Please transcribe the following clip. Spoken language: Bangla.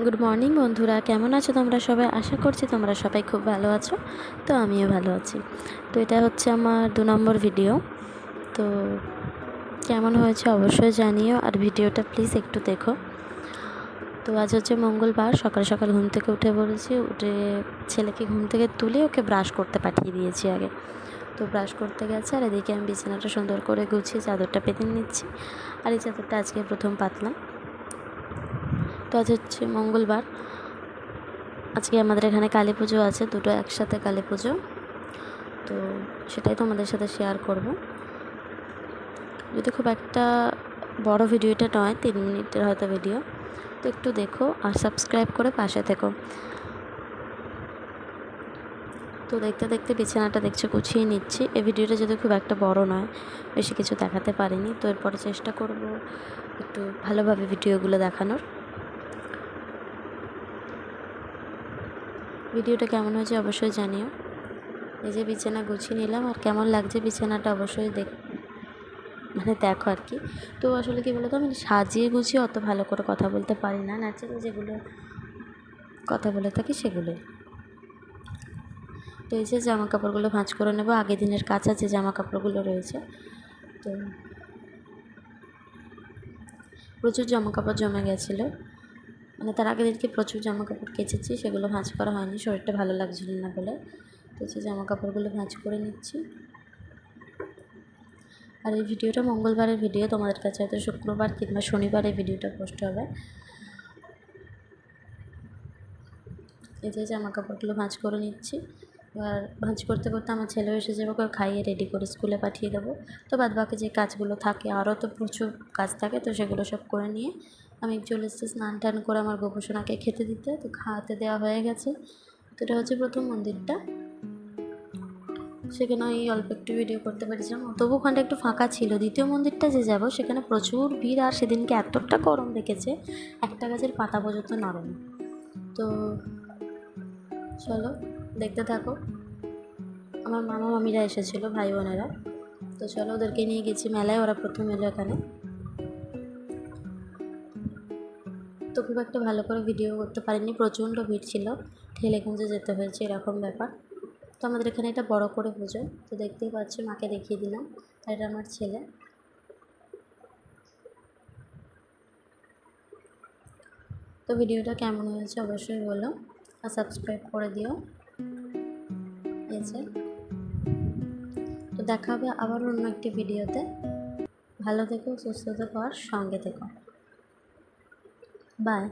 গুড মর্নিং বন্ধুরা, কেমন আছো তোমরা সবাই? আশা করছি তোমরা সবাই খুব ভালো আছো। তো আমিও ভালো আছি। তো এটা হচ্ছে আমার 2 নম্বর ভিডিও। তো কেমন হয়েছে অবশ্যই জানিও, আর ভিডিওটা প্লিজ একটু দেখো। তো আজ হচ্ছে মঙ্গলবার, সকাল সকাল ঘুম থেকে উঠে পড়েছি। উঠে ছেলেকে ঘুম থেকে তুলে ওকে ব্রাশ করতে পাঠিয়ে দিয়েছি আগে। তো ব্রাশ করতে গেছে, আর এদিকে আমি বিছানাটা সুন্দর করে গুছিয়ে চাদরটা পেতে নিচ্ছি। আর এই চাদরটা আজকে প্রথম পাতলাম। তো আজ হচ্ছে মঙ্গলবার, আজকে আমাদের এখানে কালী পুজো আছে, দুটো একসাথে কালী পুজো। তো সেটাই তোমাদের সাথে শেয়ার করব। যদি খুব একটা বড় ভিডিওটা নয়, 3 মিনিটের হয়তো ভিডিও, তো একটু দেখো আর সাবস্ক্রাইব করে পাশে থেকো। তো দেখতে দেখতে বিছানাটা দেখছো গুছিয়ে নিচ্ছি। এই ভিডিওটা যদি খুব একটা বড় নয়, বেশি কিছু দেখাতে পারিনি, তো এরপরে চেষ্টা করব একটু ভালোভাবে ভিডিওগুলো দেখানোর। ভিডিওটা কেমন হয়েছে অবশ্যই জানিও। এই যে বিছানা গুছিয়ে নিলাম, আর কেমন লাগছে বিছানাটা অবশ্যই দেখো আর কি। তো আসলে কী বলতো, আমি সাজিয়ে গুছিয়ে অত ভালো করে কথা বলতে পারি না, ন্যাচারাল যেগুলো কথা বলে থাকি সেগুলোই। তো এই যে জামা কাপড়গুলো ভাঁজ করে নেবো, আগের দিনের কাঁচা যে জামা কাপড়গুলো রয়েছে। তো প্রচুর জামা কাপড় জমে গেছিলো, মানে তার আগের দিনকে প্রচুর জামা কাপড় কেচেছি, সেগুলো ভাঁজ করা হয়নি, শরীরটা ভালো লাগছিল না বলে। তো সেই জামা কাপড়গুলো ভাঁজ করে নিচ্ছি। আর এই ভিডিওটা মঙ্গলবারের ভিডিও, তোমাদের কাছে হয়তো শুক্রবার কিংবা শনিবার এই ভিডিওটা পোস্ট হবে। এই যে জামা কাপড়গুলো ভাঁজ করে নিচ্ছি। এবার ভাঁজ করতে করতে আমার ছেলেও এসে যাবে, ওকে খাইয়ে রেডি করে স্কুলে পাঠিয়ে দেবো। তো বাদ বাকি যে কাজগুলো থাকে, আরও তো প্রচুর কাজ থাকে, তো সেগুলো সব করে নিয়ে আমি চলে এসেছি স্নান টান করে আমার গোপোষণাকে খেতে দিতে। তো খাওয়াতে দেওয়া হয়ে গেছে। তো এটা হচ্ছে প্রথম মন্দিরটা, সেখানে ওই অল্প একটু ভিডিও করতে পেরেছিলাম, তবু ওখানটা একটু ফাঁকা ছিল। দ্বিতীয় মন্দিরটা যে যাব, সেখানে প্রচুর ভিড়, আর সেদিনকে এতটা গরম রেখেছে, একটা গাছের পাতা পর্যন্ত নড়েনি। তো চলো দেখতে থাকো। আমার মামা মামিরা এসেছিলো, ভাই বোনেরা। তো চলো ওদেরকে নিয়ে গেছি মেলায়, ওরা প্রথম এলো এখানে। তো খুব একটা ভালো করে ভিডিও করতে পারিনি, প্রচণ্ড ভিড় ছিল, ঠেলে খুঁজে যেতে হয়েছে, এরকম ব্যাপার। তো আমাদের এখানে এটা বড় করে পুজো, তো দেখতেই পাচ্ছি, মাকে দেখিয়ে দিলাম। এটা আমার ছেলে। তো ভিডিওটা কেমন হয়েছে অবশ্যই বলো, আর সাবস্ক্রাইব করে দিও। এই যে, তো দেখা হবে আবার অন্য একটি ভিডিওতে। ভালো থেকো, সুস্থ থেকো, আর সঙ্গে থেকো। বাই।